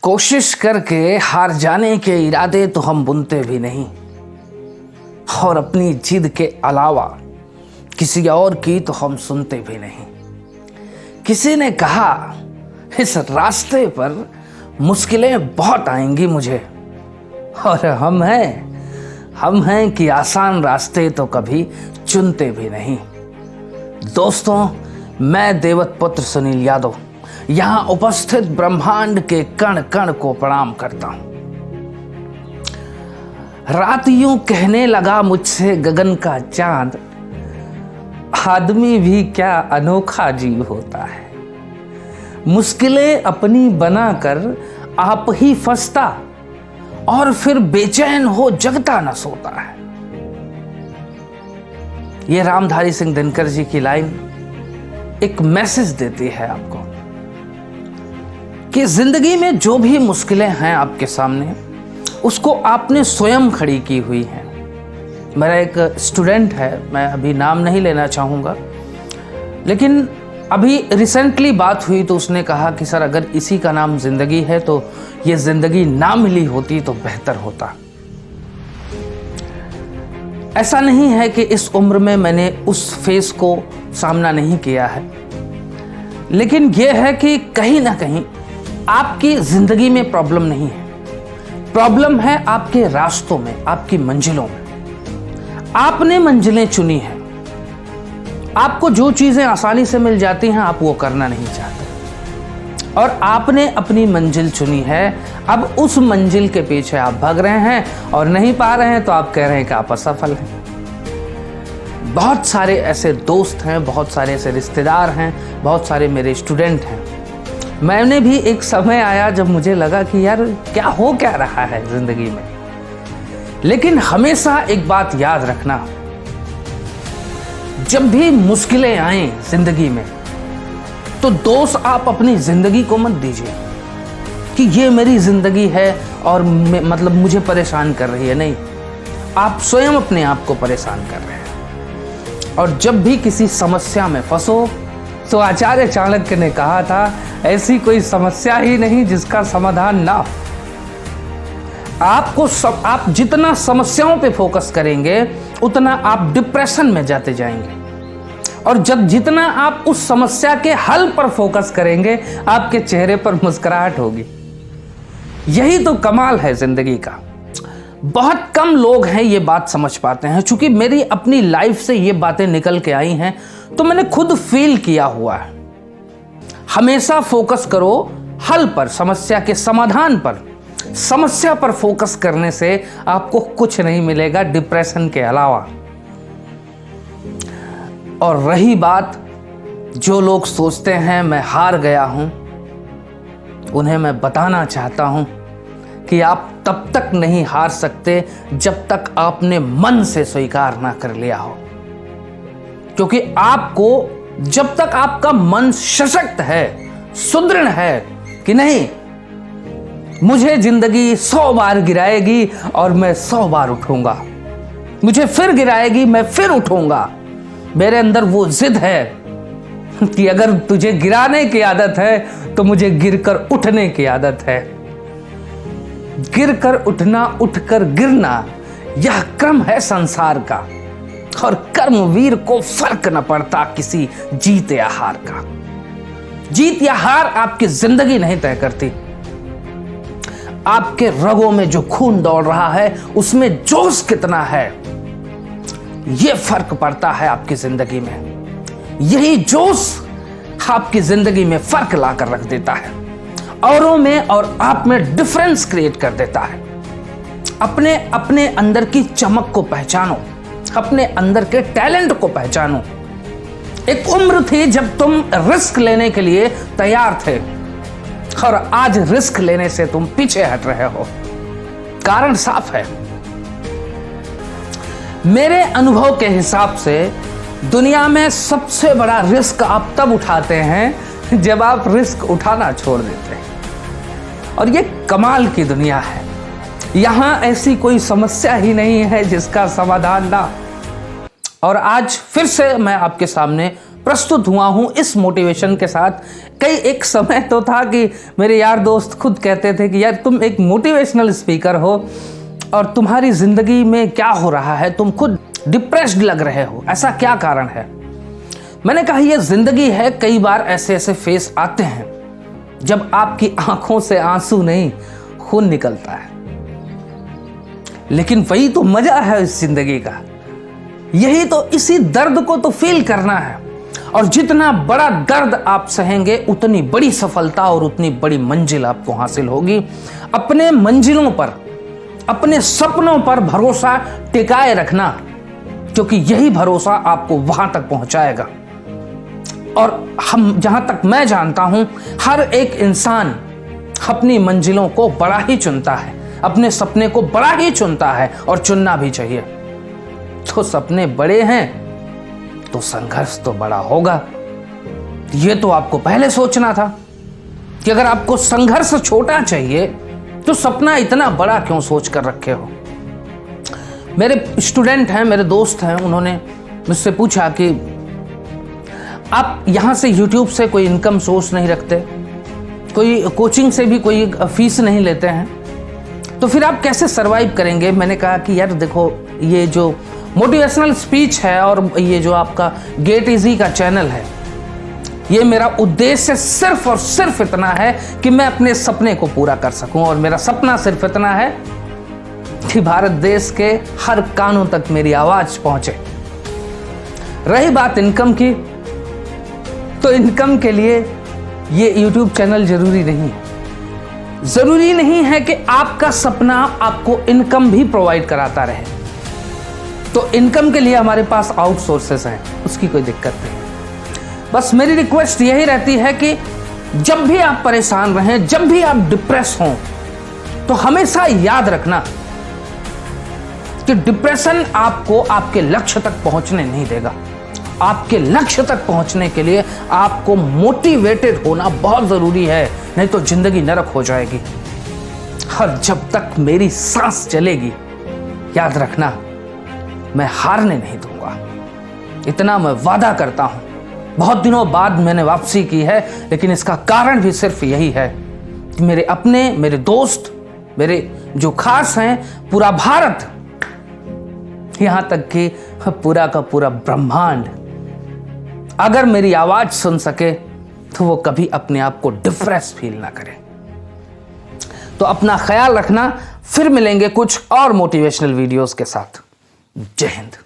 कोशिश करके हार जाने के इरादे तो हम बुनते भी नहीं, और अपनी जिद के अलावा किसी और की तो हम सुनते भी नहीं। किसी ने कहा इस रास्ते पर मुश्किलें बहुत आएंगी मुझे, और हम हैं कि आसान रास्ते तो कभी चुनते भी नहीं। दोस्तों, मैं देवत पुत्र सुनील यादव यहाँ उपस्थित ब्रह्मांड के कण कण को प्रणाम करता हूं। रात यूं कहने लगा मुझसे गगन का चांद, आदमी भी क्या अनोखा जीव होता है। मुश्किलें अपनी बनाकर आप ही फंसता, और फिर बेचैन हो जगता न सोता है। ये रामधारी सिंह दिनकर जी की लाइन एक मैसेज देती है आपको कि जिंदगी में जो भी मुश्किलें हैं आपके सामने, उसको आपने स्वयं खड़ी की हुई हैं। मेरा एक स्टूडेंट है, मैं अभी नाम नहीं लेना चाहूँगा, लेकिन अभी रिसेंटली बात हुई तो उसने कहा कि सर, अगर इसी का नाम जिंदगी है तो ये जिंदगी ना मिली होती तो बेहतर होता। ऐसा नहीं है कि इस उम्र में मैंने उस फेस को सामना नहीं किया है, लेकिन यह है कि कहीं ना कहीं आपकी जिंदगी में प्रॉब्लम नहीं है, प्रॉब्लम है आपके रास्तों में, आपकी मंजिलों में। आपने मंजिलें चुनी हैं, आपको जो चीजें आसानी से मिल जाती हैं आप वो करना नहीं चाहते, और आपने अपनी मंजिल चुनी है। अब उस मंजिल के पीछे आप भाग रहे हैं और नहीं पा रहे हैं तो आप कह रहे हैं कि आप असफल हैं। बहुत सारे ऐसे दोस्त हैं, बहुत सारे ऐसे रिश्तेदार हैं, बहुत सारे मेरे स्टूडेंट हैं। मैंने भी एक समय आया जब मुझे लगा कि यार क्या रहा है जिंदगी में। लेकिन हमेशा एक बात याद रखना, जब भी मुश्किलें आए जिंदगी में तो दोष आप अपनी जिंदगी को मत दीजिए कि ये मेरी जिंदगी है और मतलब मुझे परेशान कर रही है। नहीं, आप स्वयं अपने आप को परेशान कर रहे हैं। और जब भी किसी समस्या में फंसो तो आचार्य चाणक्य ने कहा था, ऐसी कोई समस्या ही नहीं जिसका समाधान ना हो। आप जितना समस्याओं पे फोकस करेंगे उतना आप डिप्रेशन में जाते जाएंगे, और जब जितना आप उस समस्या के हल पर फोकस करेंगे आपके चेहरे पर मुस्कुराहट होगी। यही तो कमाल है जिंदगी का। बहुत कम लोग हैं ये बात समझ पाते हैं। चूंकि मेरी अपनी लाइफ से ये बातें निकल के आई हैं तो मैंने खुद फील किया हुआ है। हमेशा फोकस करो हल पर, समस्या के समाधान पर। समस्या पर फोकस करने से आपको कुछ नहीं मिलेगा डिप्रेशन के अलावा। और रही बात, जो लोग सोचते हैं मैं हार गया हूं, उन्हें मैं बताना चाहता हूं कि आप तब तक नहीं हार सकते जब तक आपने मन से स्वीकार ना कर लिया हो। क्योंकि आपको, जब तक आपका मन सशक्त है, सुदृढ़ है कि नहीं, मुझे जिंदगी 100 बार गिराएगी और मैं 100 बार उठूंगा, मुझे फिर गिराएगी मैं फिर उठूंगा, मेरे अंदर वो जिद है कि अगर तुझे गिराने की आदत है तो मुझे गिरकर उठने की आदत है। गिरकर उठना, उठकर गिरना, यह क्रम है संसार का, और कर्मवीर को फर्क न पड़ता किसी जीत या हार का। जीत या हार आपकी जिंदगी नहीं तय करती। आपके रगों में जो खून दौड़ रहा है उसमें जोश कितना है, यह फर्क पड़ता है आपकी जिंदगी में। यही जोश आपकी जिंदगी में फर्क लाकर रख देता है, औरों में और आप में डिफरेंस क्रिएट कर देता है। अपने अंदर की चमक को पहचानो, अपने अंदर के टैलेंट को पहचानो। एक उम्र थी जब तुम रिस्क लेने के लिए तैयार थे, और आज रिस्क लेने से तुम पीछे हट रहे हो। कारण साफ है। मेरे अनुभव के हिसाब से दुनिया में सबसे बड़ा रिस्क आप तब उठाते हैं जब आप रिस्क उठाना छोड़ देते हैं। और ये कमाल की दुनिया है। यहां ऐसी कोई समस्या ही नहीं है जिसका समाधान ना। और आज फिर से मैं आपके सामने प्रस्तुत हुआ हूँ इस मोटिवेशन के साथ। कई एक समय तो था कि मेरे यार दोस्त खुद कहते थे कि यार तुम एक मोटिवेशनल स्पीकर हो और तुम्हारी ज़िंदगी में क्या हो रहा है, तुम खुद डिप्रेस्ड लग रहे हो, ऐसा क्या कारण है। मैंने कहा ये ज़िंदगी है, कई बार ऐसे ऐसे फेस आते हैं जब आपकी आंखों से आंसू नहीं खून निकलता है, लेकिन वही तो मजा है इस जिंदगी का। यही तो, इसी दर्द को तो फील करना है। और जितना बड़ा दर्द आप सहेंगे उतनी बड़ी सफलता और उतनी बड़ी मंजिल आपको हासिल होगी। अपने मंजिलों पर, अपने सपनों पर भरोसा टिकाए रखना, क्योंकि यही भरोसा आपको वहां तक पहुंचाएगा। और हम, जहां तक मैं जानता हूं, हर एक इंसान अपनी मंजिलों को बड़ा ही चुनता है, अपने सपने को बड़ा ही चुनता है और चुनना भी चाहिए। तो सपने बड़े हैं तो संघर्ष तो बड़ा होगा। ये तो आपको पहले सोचना था कि अगर आपको संघर्ष छोटा चाहिए तो सपना इतना बड़ा क्यों सोच कर रखे हो। मेरे स्टूडेंट हैं, मेरे दोस्त हैं, उन्होंने मुझसे पूछा कि आप यहां से यूट्यूब से कोई इनकम सोर्स नहीं रखते, कोई कोचिंग से भी कोई फीस नहीं लेते हैं, तो फिर आप कैसे सरवाइव करेंगे। मैंने कहा कि यार देखो, ये जो मोटिवेशनल स्पीच है और ये जो आपका गेट इजी का चैनल है, ये मेरा उद्देश्य सिर्फ और सिर्फ इतना है कि मैं अपने सपने को पूरा कर सकूं। और मेरा सपना सिर्फ इतना है कि भारत देश के हर कानों तक मेरी आवाज पहुंचे। रही बात इनकम की, तो इनकम के लिए ये YouTube चैनल जरूरी नहीं है। जरूरी नहीं है कि आपका सपना आपको इनकम भी प्रोवाइड कराता रहे। तो इनकम के लिए हमारे पास आउटसोर्सेस हैं, उसकी कोई दिक्कत नहीं। बस मेरी रिक्वेस्ट यही रहती है कि जब भी आप परेशान रहें, जब भी आप डिप्रेस हों, तो हमेशा याद रखना कि डिप्रेशन आपको आपके लक्ष्य तक पहुंचने नहीं देगा। आपके लक्ष्य तक पहुंचने के लिए आपको मोटिवेटेड होना बहुत जरूरी है, नहीं तो जिंदगी नरक हो जाएगी। और जब तक मेरी सांस चलेगी, याद रखना, मैं हारने नहीं दूंगा। इतना मैं वादा करता हूं। बहुत दिनों बाद मैंने वापसी की है, लेकिन इसका कारण भी सिर्फ यही है कि मेरे अपने, मेरे दोस्त, मेरे जो खास हैं, पूरा भारत, यहां तक कि पूरा का पूरा ब्रह्मांड अगर मेरी आवाज सुन सके तो वो कभी अपने आप को डिप्रेस फील ना करे। तो अपना ख्याल रखना। फिर मिलेंगे कुछ और मोटिवेशनल वीडियोस के साथ। जय हिंद।